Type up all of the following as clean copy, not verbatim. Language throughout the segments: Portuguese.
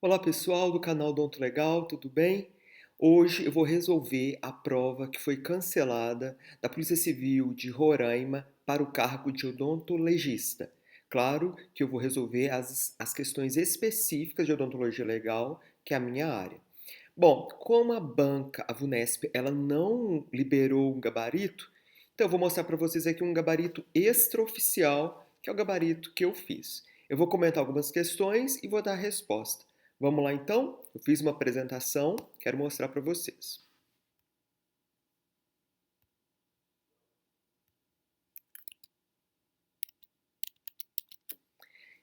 Olá pessoal do canal Odonto Legal, tudo bem? Hoje eu vou resolver a prova que foi cancelada da Polícia Civil de Roraima para o cargo de odontologista. Claro que eu vou resolver as questões específicas de odontologia legal, que é a minha área. Bom, como a banca, a VUNESP, ela não liberou um gabarito, então eu vou mostrar para vocês aqui um gabarito extraoficial, que é o gabarito que eu fiz. Eu vou comentar algumas questões e vou dar a resposta. Vamos lá então? Eu fiz uma apresentação, quero mostrar para vocês.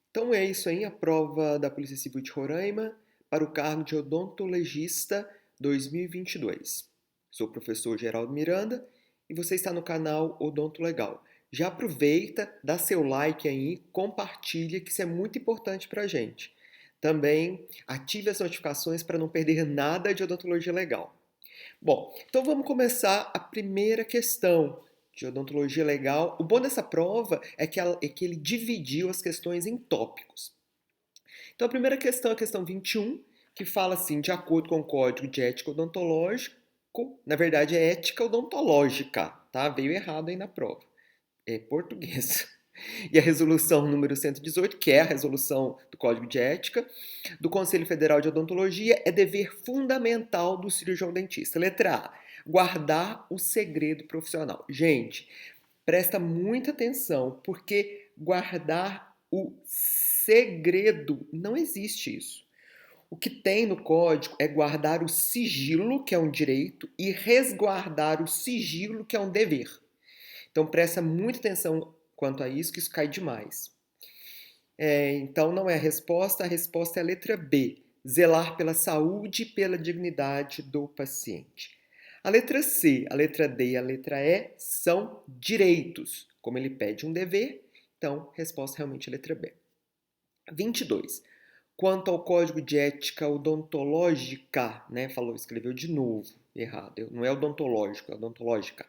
Então é isso aí, a prova da Polícia Civil de Roraima para o cargo de odontologista 2022. Sou o professor Geraldo Miranda e você está no canal Odonto Legal. Já aproveita, dá seu like aí, compartilha, que isso é muito importante para a gente. Também ative as notificações para não perder nada de odontologia legal. Bom, então vamos começar a primeira questão de odontologia legal. O bom dessa prova é que ele dividiu as questões em tópicos. Então a primeira questão é a questão 21, que fala assim, de acordo com o Código de Ética Odontológico, na verdade é ética odontológica, tá? Veio errado aí na prova. É português. E a resolução número 118, que é a resolução do Código de Ética do Conselho Federal de Odontologia, é dever fundamental do cirurgião dentista. Letra A, guardar o segredo profissional. Gente, presta muita atenção, porque guardar o segredo, não existe isso. O que tem no código é guardar o sigilo, que é um direito, e resguardar o sigilo, que é um dever. Então presta muita atenção quanto a isso, que isso cai demais. Então não é a resposta é a letra B, zelar pela saúde e pela dignidade do paciente. A letra C, a letra D e a letra E são direitos. Como ele pede um dever, então resposta realmente é a letra B. 22. Quanto ao código de ética odontológica, né? Escreveu de novo, errado. Não é odontológico, é odontológica.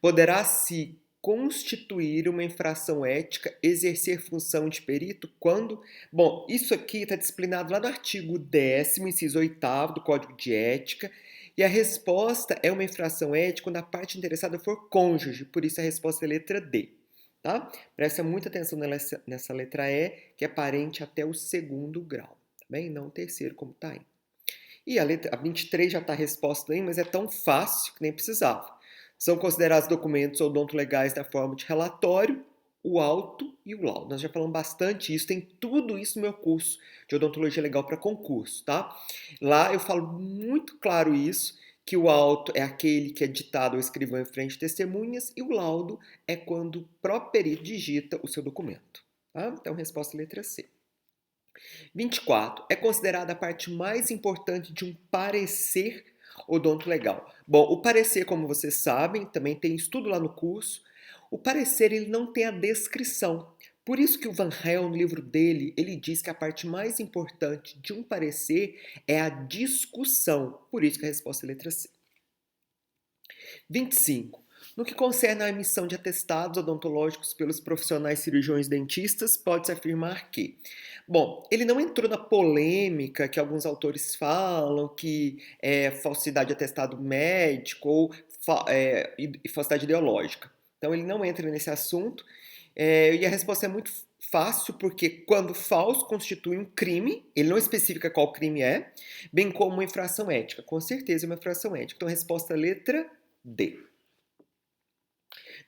Poderá se constituir uma infração ética exercer função de perito quando... Bom, isso aqui está disciplinado lá no artigo 10º, inciso 8º do Código de Ética, e a resposta é uma infração ética quando a parte interessada for cônjuge, por isso a resposta é a letra D. Tá? Presta muita atenção nessa letra E, que é parente até o segundo grau, tá bem? Não o terceiro, como está aí. E a 23 já está a resposta aí, mas é tão fácil que nem precisava. São considerados documentos odontolegais da forma de relatório, o auto e o laudo. Nós já falamos bastante isso, tem tudo isso no meu curso de odontologia legal para concurso, tá? Lá eu falo muito claro isso, que o auto é aquele que é ditado ao escrivão em frente de testemunhas e o laudo é quando o próprio perito digita o seu documento. Tá? Então, resposta letra C. 24. É considerada a parte mais importante de um parecer odontolegal. Bom, o parecer, como vocês sabem, também tem estudo lá no curso. O parecer ele não tem a descrição. Por isso que o Van Hel, no livro dele, ele diz que a parte mais importante de um parecer é a discussão. Por isso que a resposta é a letra C. 25. No que concerne à emissão de atestados odontológicos pelos profissionais cirurgiões dentistas, pode-se afirmar que, bom, ele não entrou na polêmica que alguns autores falam que é falsidade de atestado médico ou falsidade ideológica. Então ele não entra nesse assunto e a resposta é muito fácil porque quando falso constitui um crime, ele não especifica qual crime é, bem como uma infração ética. Com certeza é uma infração ética. Então a resposta é letra D.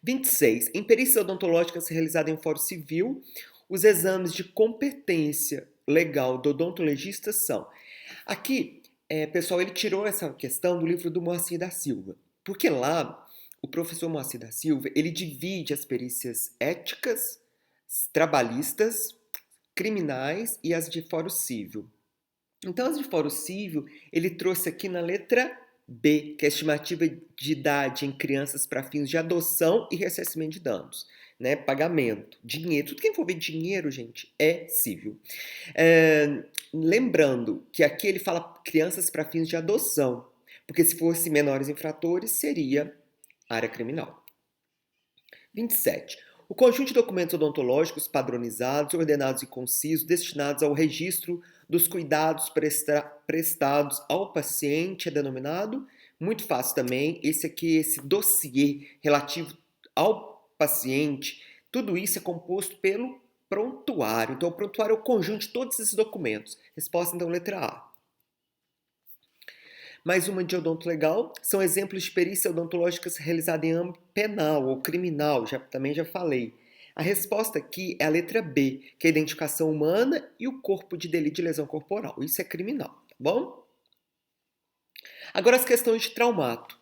26. Em perícias odontológicas realizadas em fórum civil, os exames de competência legal do odontologista são... Aqui, pessoal, ele tirou essa questão do livro do Moacir da Silva, porque lá o professor Moacir da Silva, ele divide as perícias éticas, trabalhistas, criminais e as de fórum civil. Então, as de fórum civil, ele trouxe aqui na letra B, que é a estimativa de idade em crianças para fins de adoção e ressarcimento de danos. Né? Pagamento, dinheiro, tudo que envolver dinheiro, gente, é civil. Lembrando que aqui ele fala crianças para fins de adoção, porque se fosse menores infratores, seria área criminal. 27. O conjunto de documentos odontológicos padronizados, ordenados e concisos, destinados ao registro dos cuidados prestados ao paciente é denominado? Muito fácil também. Esse aqui, esse dossiê relativo ao paciente, tudo isso é composto pelo prontuário. Então, o prontuário é o conjunto de todos esses documentos. Resposta, então, letra A. Mais uma de odonto legal, são exemplos de perícia odontológicas realizadas em âmbito penal ou criminal, também já falei. A resposta aqui é a letra B, que é a identificação humana e o corpo de delito de lesão corporal. Isso é criminal, tá bom? Agora as questões de traumato.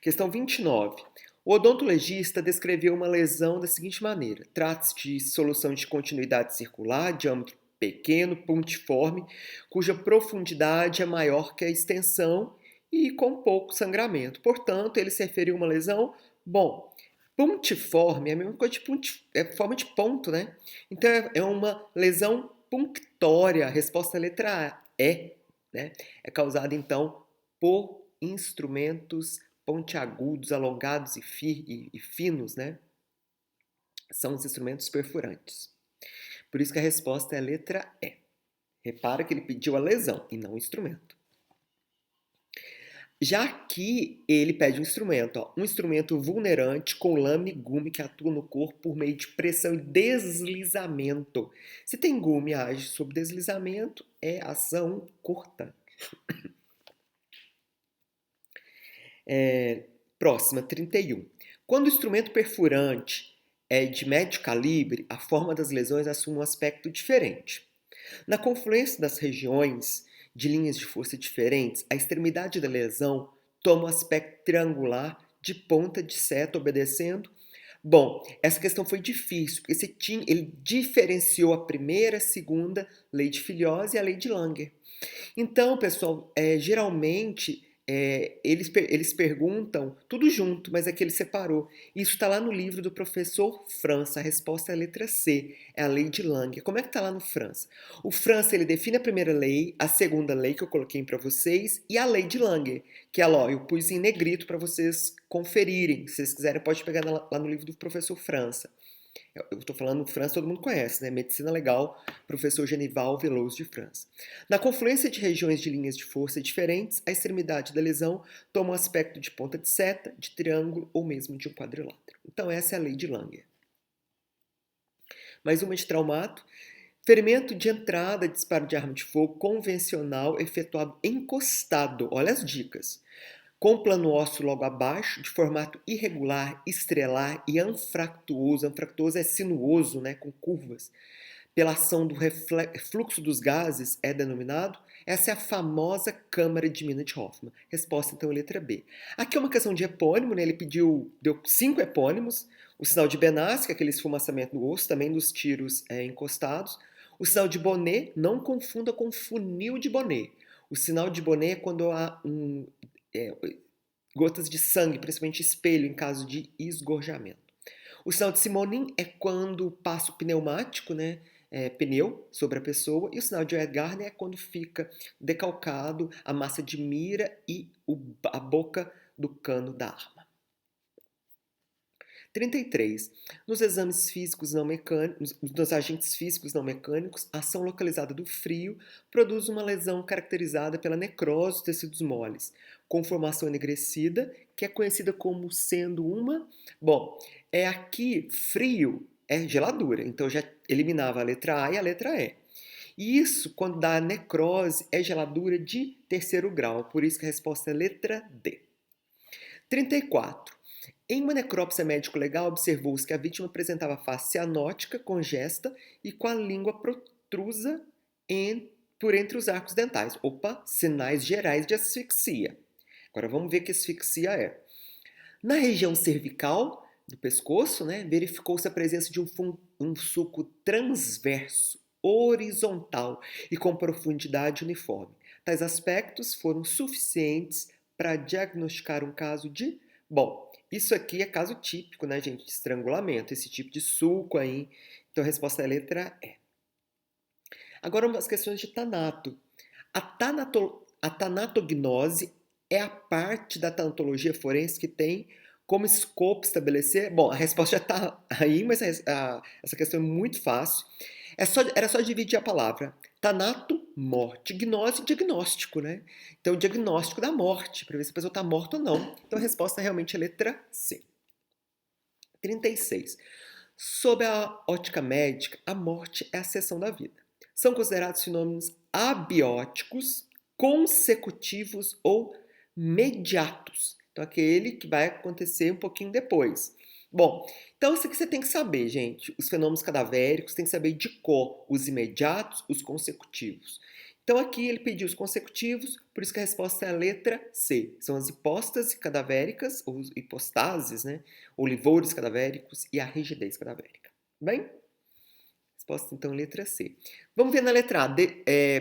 Questão 29. O odontologista descreveu uma lesão da seguinte maneira. Trata-se de solução de continuidade circular, diâmetro pequeno, pontiforme, cuja profundidade é maior que a extensão e com pouco sangramento. Portanto, ele se referiu a uma lesão, bom, pontiforme é a mesma coisa de é forma de ponto, né? Então é uma lesão punctória. A resposta é a letra A, né? É causada então por instrumentos pontiagudos, alongados e finos, né? São os instrumentos perfurantes. Por isso que a resposta é a letra E. Repara que ele pediu a lesão e não o instrumento. Já aqui ele pede um instrumento, ó, um instrumento vulnerante com lâmina e gume que atua no corpo por meio de pressão e deslizamento. Se tem gume e age sob deslizamento, é ação cortante. Próxima, 31. Quando o instrumento perfurante é de médio calibre, a forma das lesões assume um aspecto diferente. Na confluência das regiões de linhas de força diferentes, a extremidade da lesão toma um aspecto triangular de ponta de seta obedecendo. Bom, essa questão foi difícil, porque ele diferenciou a primeira, a segunda lei de Filhose e a lei de Langer. Então, pessoal, geralmente eles perguntam tudo junto, mas aqui ele separou. Isso está lá no livro do professor França. A resposta é a letra C, é a lei de Langer. Como é que está lá no França? O França ele define a primeira lei, a segunda lei que eu coloquei para vocês e a lei de Langer, que é lá, eu pus em negrito para vocês conferirem. Se vocês quiserem, pode pegar lá no livro do professor França. Eu estou falando França, todo mundo conhece, né? Medicina Legal, professor Genival Veloso de França. Na confluência de regiões de linhas de força diferentes, a extremidade da lesão toma o aspecto de ponta de seta, de triângulo ou mesmo de um quadrilátero. Então essa é a lei de Langer. Mais uma de traumato. Ferimento de entrada, disparo de arma de fogo convencional efetuado encostado. Olha as dicas. Com plano ósseo logo abaixo, de formato irregular, estrelar e anfractuoso. Anfractuoso é sinuoso, né, com curvas. Pela ação do fluxo dos gases é denominado. Essa é a famosa câmara de Minot-Hoffman. Resposta então letra B. Aqui é uma questão de epônimo, né? Ele deu 5 epônimos. O sinal de Benassi, que é aquele esfumaçamento no osso, também dos tiros encostados. O sinal de Bonnet, não confunda com funil de Bonnet. O sinal de Bonnet é quando há gotas de sangue, principalmente espelho, em caso de esgorjamento. O sinal de Simonin é quando passa o pneumático, né, pneu sobre a pessoa, e o sinal de Gardner é quando fica decalcado a massa de mira e a boca do cano da arma. 33. Nos exames físicos não mecânicos, nos agentes físicos não mecânicos, a ação localizada do frio produz uma lesão caracterizada pela necrose dos tecidos moles, com formação enegrecida, que é conhecida como sendo uma... Bom, aqui frio é geladura, então já eliminava a letra A e a letra E. E isso, quando dá necrose, é geladura de terceiro grau, por isso que a resposta é letra D. 34. Em uma necrópsia médico-legal, observou-se que a vítima apresentava face cianótica, congesta e com a língua protrusa por entre os arcos dentais. Opa, sinais gerais de asfixia. Agora vamos ver que asfixia é. Na região cervical do pescoço, né, verificou-se a presença de um sulco transverso, horizontal e com profundidade uniforme. Tais aspectos foram suficientes para diagnosticar um caso de... Bom, isso aqui é caso típico, né, gente, de estrangulamento, esse tipo de sulco aí. Então a resposta é a letra E. Agora umas questões de tanato. A tanatognose é a parte da tanatologia forense que tem como escopo estabelecer... Bom, a resposta já está aí, mas essa questão é muito fácil. Era só dividir a palavra. Tanato morte. Gnose, diagnóstico, né? Então, o diagnóstico da morte, para ver se a pessoa está morta ou não. Então, a resposta realmente é a letra C. 36. Sob a ótica médica, a morte é a cessão da vida. São considerados fenômenos abióticos, consecutivos ou mediatos. Então, aquele que vai acontecer um pouquinho depois. Bom, então isso aqui você tem que saber, gente. Os fenômenos cadavéricos, tem que saber de cor os imediatos, os consecutivos. Então aqui ele pediu os consecutivos, por isso que a resposta é a letra C. São as hipóstases cadavéricas, ou hipostases, né? Ou livores cadavéricos e a rigidez cadavérica. Bem? Resposta então letra C. Vamos ver na letra A.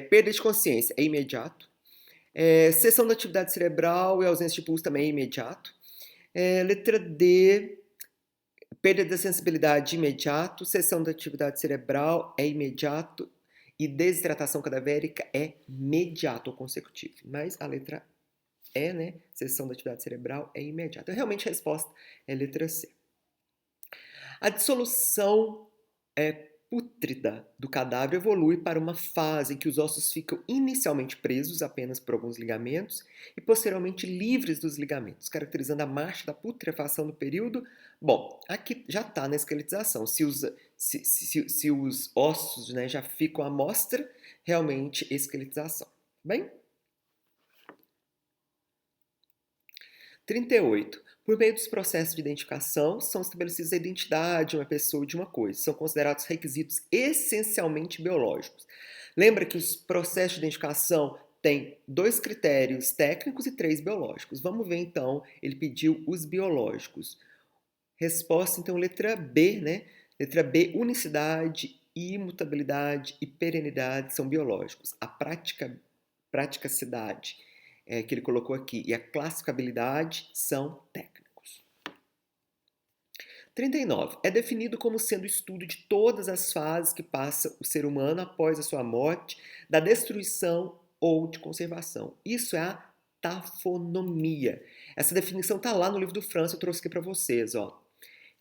Perda de consciência é imediato. Cessão da atividade cerebral e ausência de pulso também é imediato. Letra D. Perda da sensibilidade imediato. Cessão da atividade cerebral é imediato. E desidratação cadavérica é imediato ou consecutivo. Mas a letra E, né? Cessão da atividade cerebral é imediata. Então, realmente a resposta é a letra C. A dissolução pútrida do cadáver evolui para uma fase em que os ossos ficam inicialmente presos apenas por alguns ligamentos e posteriormente livres dos ligamentos, caracterizando a marcha da putrefação no período. Bom, aqui já está na esqueletização. Se os ossos, né, já ficam à mostra, realmente esqueletização. Bem? 38. Por meio dos processos de identificação, são estabelecidos a identidade de uma pessoa ou de uma coisa. São considerados requisitos essencialmente biológicos. Lembra que os processos de identificação têm 2 critérios técnicos e 3 biológicos. Vamos ver, então, ele pediu os biológicos. Resposta, então, letra B, né? Letra B, unicidade, imutabilidade e perenidade são biológicos. A praticacidade que ele colocou aqui e a classificabilidade são técnicos. 39. É definido como sendo o estudo de todas as fases que passa o ser humano após a sua morte, da destruição ou de conservação. Isso é a tafonomia. Essa definição está lá no livro do França, eu trouxe aqui para vocês. Ó.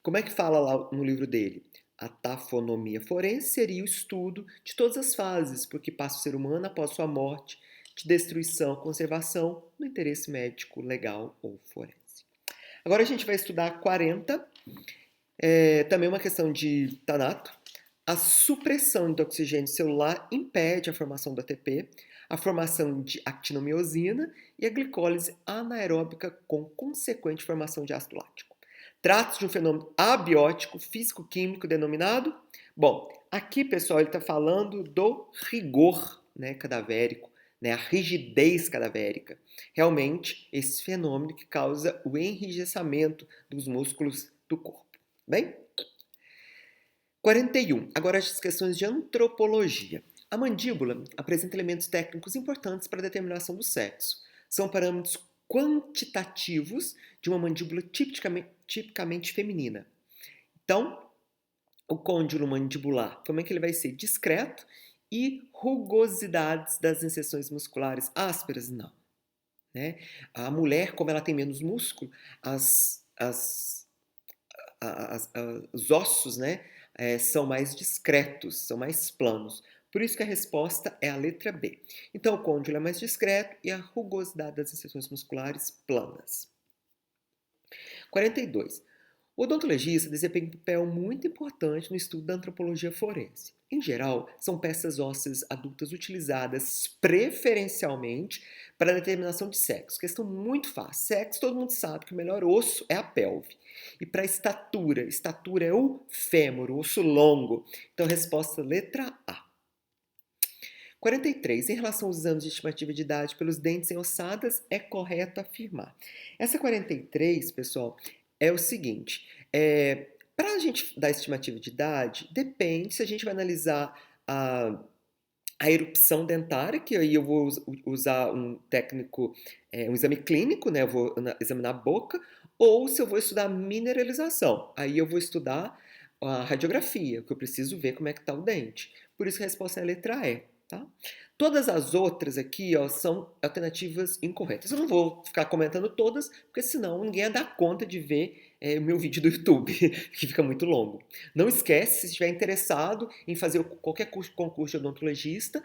Como é que fala lá no livro dele? A tafonomia forense seria o estudo de todas as fases por que passa o ser humano após sua morte, de destruição, conservação, no interesse médico, legal ou forense. Agora a gente vai estudar 40, também uma questão de Tanato. A supressão do oxigênio celular impede a formação do ATP, a formação de actinomiosina e a glicólise anaeróbica com consequente formação de ácido lático. Trata-se de um fenômeno abiótico físico-químico denominado... Bom, aqui, pessoal, ele está falando do rigor, né, cadavérico, né, a rigidez cadavérica. Realmente, esse fenômeno que causa o enrijecimento dos músculos do corpo. Bem? 41. Agora as questões de antropologia. A mandíbula apresenta elementos técnicos importantes para a determinação do sexo. São parâmetros quantitativos de uma mandíbula tipicamente feminina. Então, o côndilo mandibular, como é que ele vai ser? Discreto. E rugosidades das inserções musculares ásperas? Não. Né? A mulher, como ela tem menos músculo, os ossos, né, são mais discretos, são mais planos. Por isso que a resposta é a letra B. Então, o côndilo é mais discreto e a rugosidade das inserções musculares planas. 42. O odontologista desempenha um papel muito importante no estudo da antropologia forense. Em geral, são peças ósseas adultas utilizadas preferencialmente para a determinação de sexo. Questão muito fácil. Sexo, todo mundo sabe que o melhor osso é a pelve. E para estatura é o fêmur, o osso longo. Então, resposta letra A. 43. Em relação aos exames de estimativa de idade pelos dentes em ossadas, é correto afirmar. Essa 43, pessoal, é o seguinte, para a gente dar estimativa de idade, depende se a gente vai analisar a erupção dentária, que aí eu vou usar um técnico, um exame clínico, né? Eu vou examinar a boca, ou se eu vou estudar mineralização, aí eu vou estudar a radiografia, que eu preciso ver como é que está o dente. Por isso que a resposta é a letra E. Tá? Todas as outras aqui, ó, são alternativas incorretas. Eu não vou ficar comentando todas, porque senão ninguém ia dar conta de ver o meu vídeo do YouTube, que fica muito longo. Não esquece, se estiver interessado em fazer qualquer concurso de odontologista,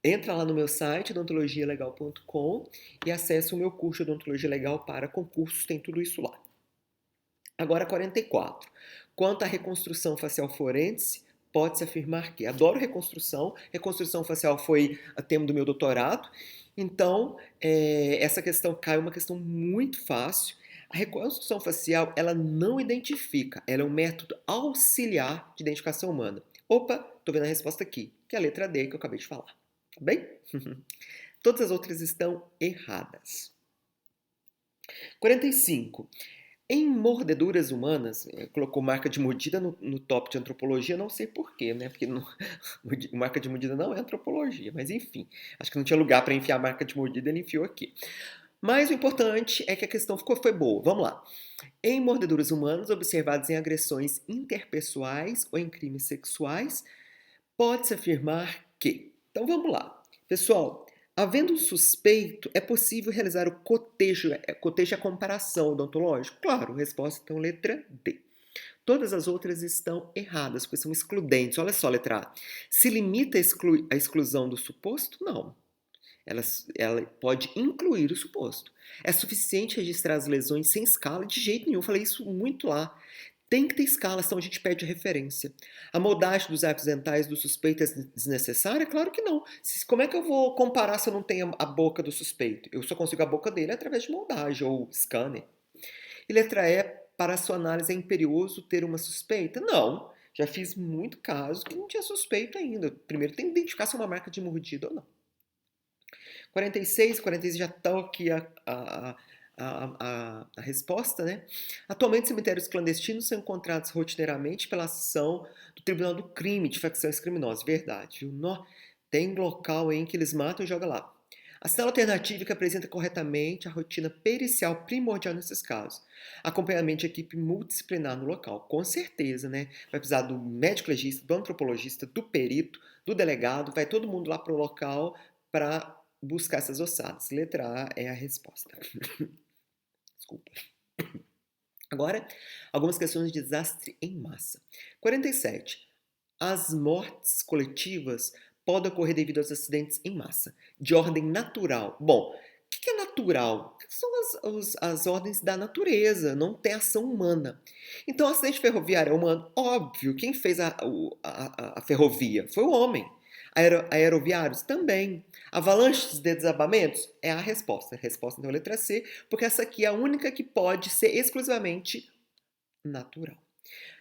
Entra lá no meu site, odontologialegal.com, e acessa o meu curso de Odontologia Legal para concursos, tem tudo isso lá. Agora 44. Quanto à reconstrução facial forense, pode-se afirmar que adoro reconstrução facial foi o tema do meu doutorado, então essa questão cai uma questão muito fácil. A reconstrução facial, ela não identifica, ela é um método auxiliar de identificação humana. Opa, tô vendo a resposta aqui, que é a letra D que eu acabei de falar. Tá bem? Todas as outras estão erradas. 45. Em mordeduras humanas, colocou marca de mordida no top de antropologia, não sei porquê, né? Porque marca de mordida não é antropologia, mas enfim. Acho que não tinha lugar para enfiar marca de mordida, ele enfiou aqui. Mas o importante é que a questão foi boa. Vamos lá. Em mordeduras humanas observadas em agressões interpessoais ou em crimes sexuais, pode-se afirmar que. Então vamos lá. Pessoal, havendo um suspeito, é possível realizar o cotejo a comparação odontológico? Claro, resposta então letra D. Todas as outras estão erradas, pois são excludentes. Olha só, letra A. Se limita a exclusão do suposto? Não. Ela pode incluir o suposto. É suficiente registrar as lesões sem escala? De jeito nenhum. Eu falei isso muito lá. Tem que ter escala, senão a gente perde a referência. A moldagem dos arcos dentais do suspeito é desnecessária? Claro que não. Como é que eu vou comparar se eu não tenho a boca do suspeito? Eu só consigo a boca dele através de moldagem ou scanner. E letra E, para a sua análise, é imperioso ter uma suspeita? Não. Já fiz muito caso que não tinha suspeito ainda. Primeiro tem que identificar se é uma marca de mordida ou não. 46 já estão aqui a resposta, né? Atualmente, cemitérios clandestinos são encontrados rotineiramente pela ação do Tribunal do Crime de facções criminosas. Verdade, viu? Tem local em que eles matam e jogam lá. Assinala alternativa que apresenta corretamente a rotina pericial primordial nesses casos. Acompanhamento de equipe multidisciplinar no local. Com certeza, né? Vai precisar do médico legista, do antropologista, do perito, do delegado. Vai todo mundo lá para o local para buscar essas ossadas. Letra A é a resposta. Desculpa. Agora, algumas questões de desastre em massa. 47. As mortes coletivas podem ocorrer devido aos acidentes em massa, de ordem natural. Bom, o que é natural? São as ordens da natureza, não tem ação humana. Então, o acidente ferroviário é humano? Óbvio, quem fez a ferrovia? Foi o homem. Aeroviários? Também. Avalanches de desabamentos? É a resposta. A resposta então é a letra C, porque essa aqui é a única que pode ser exclusivamente natural.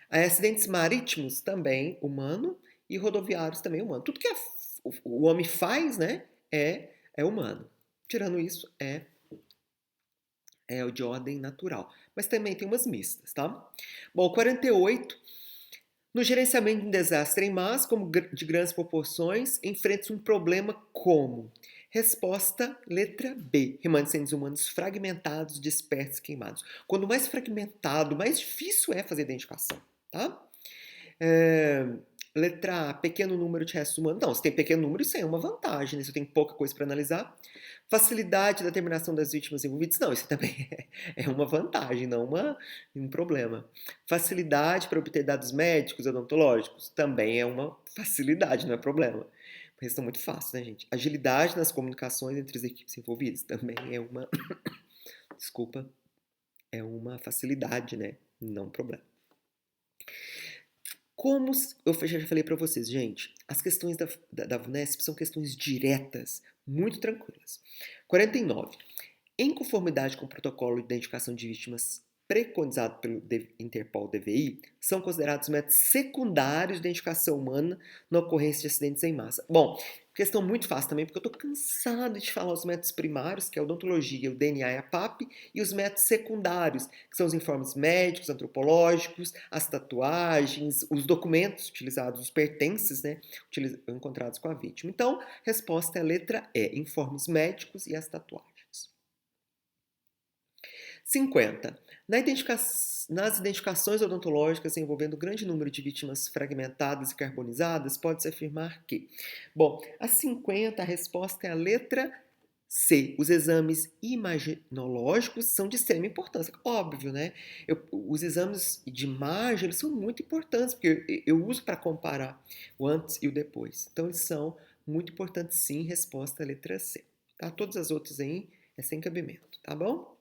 Acidentes marítimos também humano e rodoviários também humano. Tudo que o homem faz, né, é humano. Tirando isso, é o de ordem natural. Mas também tem umas mistas, tá? Bom, 48. No gerenciamento de um desastre em massa, como de grandes proporções, enfrenta-se um problema como? Resposta letra B. Remanescentes humanos fragmentados, dispersos, queimados. Quanto mais fragmentado, mais difícil é fazer identificação, tá? Letra A, pequeno número de restos humanos. Não, se tem pequeno número, isso aí é uma vantagem, né? Se eu tenho pouca coisa para analisar. Facilidade da determinação das vítimas envolvidas. Não, isso também é uma vantagem, não um problema. Facilidade para obter dados médicos, odontológicos. Também é uma facilidade, não é problema. Uma questão muito fácil, né, gente? Agilidade nas comunicações entre as equipes envolvidas. Também é uma... Desculpa. É uma facilidade, né? Não um problema. Como eu já falei para vocês, gente, as questões da VUNESP são questões diretas, muito tranquilas. 49. Em conformidade com o protocolo de identificação de vítimas preconizado pelo Interpol DVI, são considerados métodos secundários de identificação humana na ocorrência de acidentes em massa. Bom, questão muito fácil também, porque eu estou cansado de falar os métodos primários, que é a odontologia, o DNA e a PAP, e os métodos secundários, que são os informes médicos, antropológicos, as tatuagens, os documentos utilizados, os pertences, né, encontrados com a vítima. Então, resposta é a letra E, informes médicos e as tatuagens. 50. Nas identificações odontológicas envolvendo grande número de vítimas fragmentadas e carbonizadas, pode-se afirmar que... Bom, a 50, a resposta é a letra C. Os exames imaginológicos são de extrema importância. Óbvio, né? Os exames de imagem, eles são muito importantes, porque eu uso para comparar o antes e o depois. Então, eles são muito importante sim, resposta letra C. Tá? Todas as outras aí é sem cabimento, tá bom?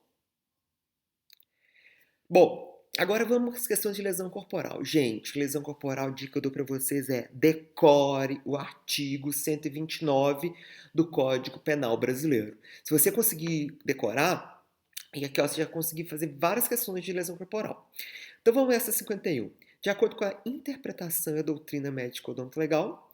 Bom, agora vamos às questões de lesão corporal. Gente, lesão corporal, dica que eu dou para vocês é decore o artigo 129 do Código Penal Brasileiro. Se você conseguir decorar, e aqui ó, você já conseguir fazer várias questões de lesão corporal. Então vamos essa 51. De acordo com a interpretação e a doutrina médico-odonto-legal,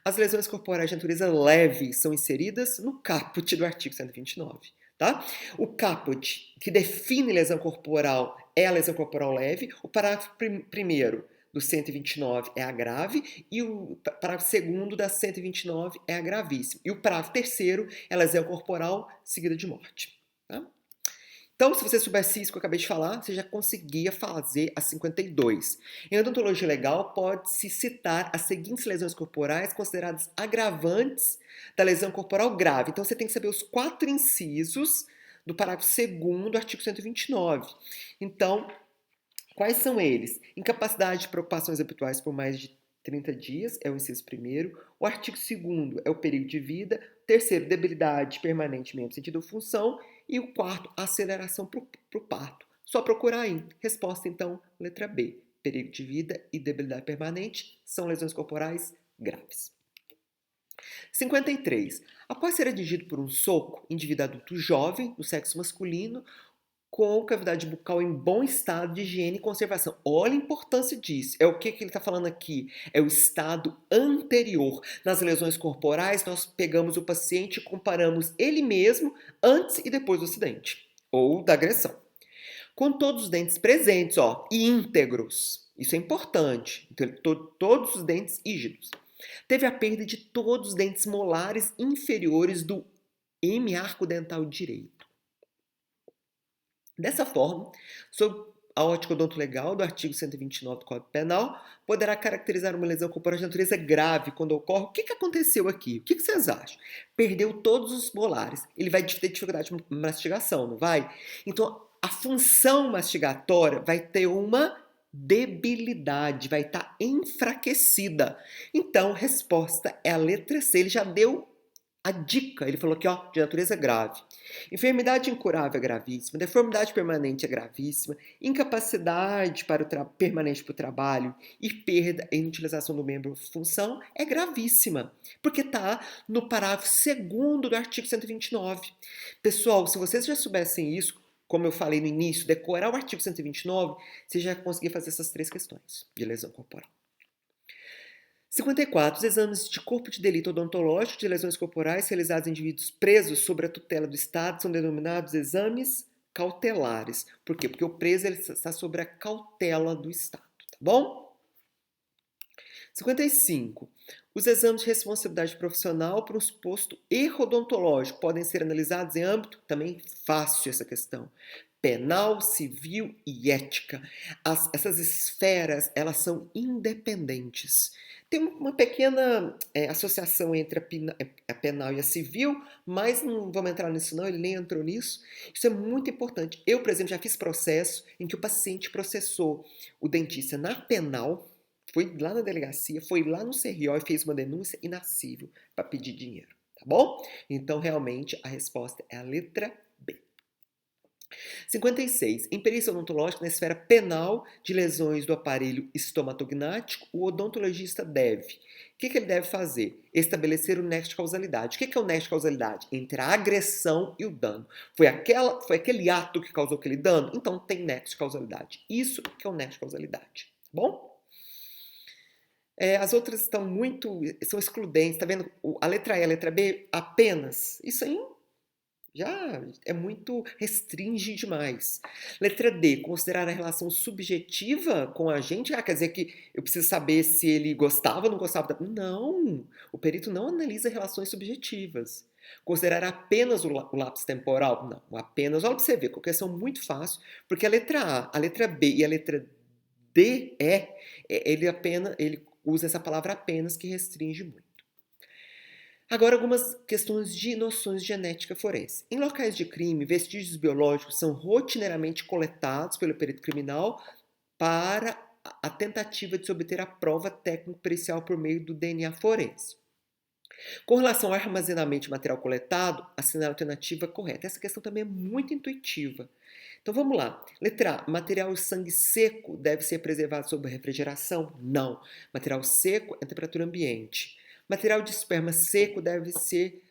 as lesões corporais de natureza leve são inseridas no caput do artigo 129. Tá? O caput, que define lesão corporal, é a lesão corporal leve. O parágrafo primeiro do 129 é a grave e o parágrafo segundo da 129 é a gravíssima. E o parágrafo terceiro é a lesão corporal seguida de morte. Tá? Então, se você soubesse isso que eu acabei de falar, você já conseguia fazer a 52. Em odontologia legal, pode-se citar as seguintes lesões corporais consideradas agravantes da lesão corporal grave. Então, você tem que saber os 4 incisos do parágrafo 2º do artigo 129. Então, quais são eles? Incapacidade de preocupações habituais por mais de 30 dias, é o inciso 1º. O artigo 2º é o perigo de vida. O terceiro, debilidade permanente, membro, sentido ou função. E o quarto, aceleração para o parto. Só procurar aí. Resposta, então, letra B. Perigo de vida e debilidade permanente são lesões corporais graves. 53. Após ser atingido por um soco, indivíduo adulto jovem, do sexo masculino, com cavidade bucal em bom estado de higiene e conservação. Olha a importância disso. É o que ele está falando aqui? É o estado anterior. Nas lesões corporais, nós pegamos o paciente e comparamos ele mesmo antes e depois do acidente ou da agressão. Com todos os dentes presentes, ó, e íntegros. Isso é importante. Então, todos os dentes rígidos. Teve a perda de todos os dentes molares inferiores do hemiarco dental direito. Dessa forma, sob a ótica odontolegal do artigo 129 do Código Penal, poderá caracterizar uma lesão corporal de natureza grave quando ocorre. O que aconteceu aqui? O que vocês acham? Perdeu todos os molares. Ele vai ter dificuldade de mastigação, não vai? Então, a função mastigatória vai ter uma debilidade, vai estar enfraquecida. Então, resposta é a letra C. Ele já deu a dica, ele falou aqui, ó, de natureza grave. Enfermidade incurável é gravíssima, deformidade permanente é gravíssima, incapacidade permanente para o trabalho e perda em utilização do membro função é gravíssima, porque está no parágrafo 2º do artigo 129. Pessoal, se vocês já soubessem isso, como eu falei no início, decorar o artigo 129, você já conseguia fazer essas 3 questões de lesão corporal. 54. Os exames de corpo de delito odontológico de lesões corporais realizados em indivíduos presos sob a tutela do Estado são denominados exames cautelares. Por quê? Porque o preso ele está sob a cautela do Estado, tá bom? 55. Os exames de responsabilidade profissional para um suposto erro odontológico podem ser analisados em âmbito, também fácil essa questão, penal, civil e ética. Essas esferas, elas são independentes. Tem uma pequena associação entre a penal e a civil, mas não vamos entrar nisso não, ele nem entrou nisso. Isso é muito importante. Eu, por exemplo, já fiz processo em que o paciente processou o dentista na penal, foi lá na delegacia, foi lá no CRO e fez uma denúncia e na civil para pedir dinheiro, tá bom? Então, realmente, a resposta é a letra B. 56. Em perícia odontológica, na esfera penal de lesões do aparelho estomatognático, o odontologista deve. O que ele deve fazer? Estabelecer o nexo de causalidade. O que é o nexo de causalidade? Entre a agressão e o dano. Foi aquele ato que causou aquele dano? Então tem nexo de causalidade. Isso que é o nexo de causalidade. Tá bom? As outras são excludentes. Tá vendo? A letra E, a letra B, apenas. Isso aí já é muito restringe demais. Letra D, considerar a relação subjetiva com a gente. Quer dizer que eu preciso saber se ele gostava ou não gostava. Não, o perito não analisa relações subjetivas. Considerar apenas o lapso temporal? Não, apenas. Olha para você ver, qualquer questão muito fácil, porque a letra A, a letra B e a letra D, ele usa essa palavra apenas que restringe muito. Agora, algumas questões de noções de genética forense. Em locais de crime, vestígios biológicos são rotineiramente coletados pelo perito criminal para a tentativa de se obter a prova técnico-pericial por meio do DNA forense. Com relação ao armazenamento de material coletado, assinale a alternativa correta. Essa questão também é muito intuitiva. Então vamos lá. Letra A. Material sangue seco deve ser preservado sob refrigeração? Não. Material seco é temperatura ambiente. Material de esperma seco deve ser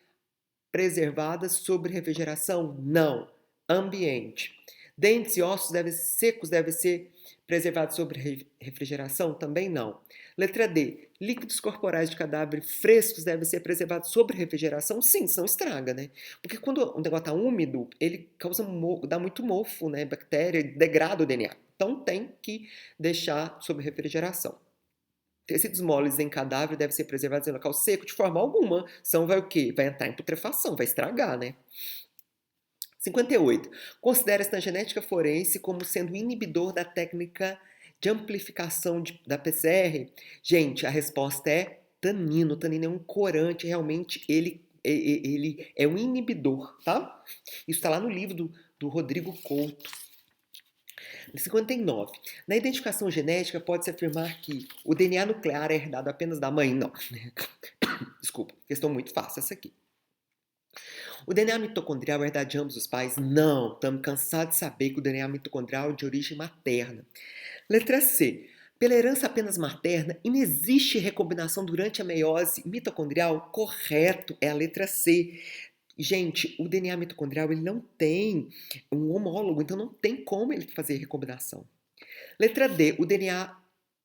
preservado sob refrigeração? Não. Ambiente. Dentes e ossos secos devem ser preservados sob refrigeração? Também não. Letra D. Líquidos corporais de cadáver frescos devem ser preservados sob refrigeração? Sim, senão estraga, né? Porque quando o negócio está úmido, ele dá muito mofo, né? Bactéria, degrada o DNA. Então tem que deixar sob refrigeração. Tecidos moles em cadáver devem ser preservados em local seco de forma alguma. São vai o quê? Vai entrar em putrefação, vai estragar, né? 58. Considera-se na genética forense como sendo inibidor da técnica de amplificação da PCR? Gente, a resposta é tanino. Tanino é um corante, realmente ele é um inibidor, tá? Isso está lá no livro do Rodrigo Couto. 59. Na identificação genética, pode-se afirmar que o DNA nuclear é herdado apenas da mãe? Não. Desculpa, questão muito fácil essa aqui. O DNA mitocondrial é herdado de ambos os pais? Não. Estamos cansados de saber que o DNA mitocondrial é de origem materna. Letra C. Pela herança apenas materna, inexiste recombinação durante a meiose mitocondrial? Correto, é a letra C. Gente, o DNA mitocondrial ele não tem um homólogo, então não tem como ele fazer recombinação. Letra D.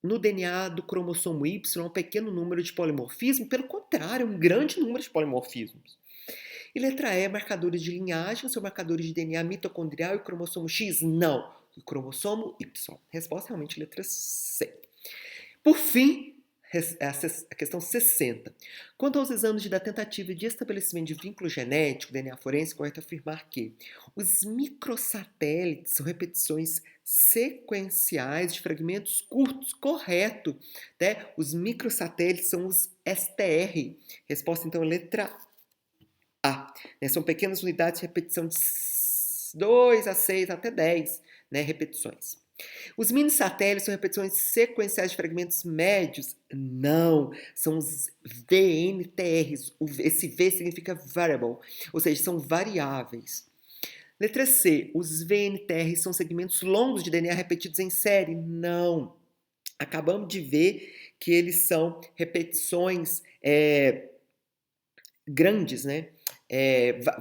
No DNA do cromossomo Y há um pequeno número de polimorfismos? Pelo contrário, um grande número de polimorfismos. E letra E, marcadores de linhagem são marcadores de DNA mitocondrial e cromossomo X? Não, o cromossomo Y. Resposta realmente letra C. Por fim, a questão 60. Quanto aos exames da tentativa de estabelecimento de vínculo genético, DNA forense, correto afirmar que os microsatélites são repetições sequenciais de fragmentos curtos, correto. Né? Os microsatélites são os STR. Resposta então letra A. Né? São pequenas unidades de repetição de 2 a 6 até 10 né, repetições. Os mini satélites são repetições sequenciais de fragmentos médios? Não, são os VNTRs. Esse V significa variable, ou seja, são variáveis. Letra C, os VNTRs são segmentos longos de DNA repetidos em série? Não. Acabamos de ver que eles são repetições grandes, né?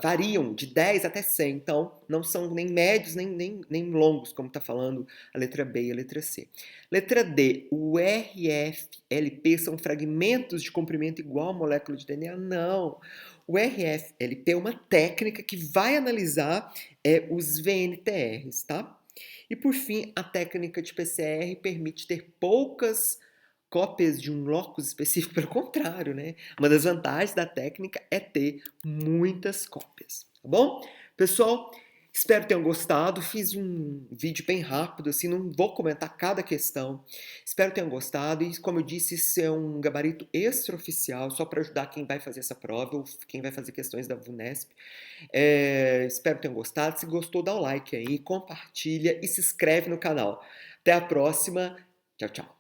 Variam de 10 até 100, então não são nem médios nem longos, como está falando a letra B e a letra C. Letra D, o RFLP são fragmentos de comprimento igual a molécula de DNA? Não. O RFLP é uma técnica que vai analisar os VNTRs, tá? E por fim, a técnica de PCR permite ter poucas cópias de um locus específico, pelo contrário, né? Uma das vantagens da técnica é ter muitas cópias, tá bom? Pessoal, espero que tenham gostado. Fiz um vídeo bem rápido, assim, não vou comentar cada questão. Espero que tenham gostado e, como eu disse, isso é um gabarito extraoficial, só para ajudar quem vai fazer essa prova ou quem vai fazer questões da VUNESP. Espero que tenham gostado. Se gostou, dá o like aí, compartilha e se inscreve no canal. Até a próxima. Tchau, tchau.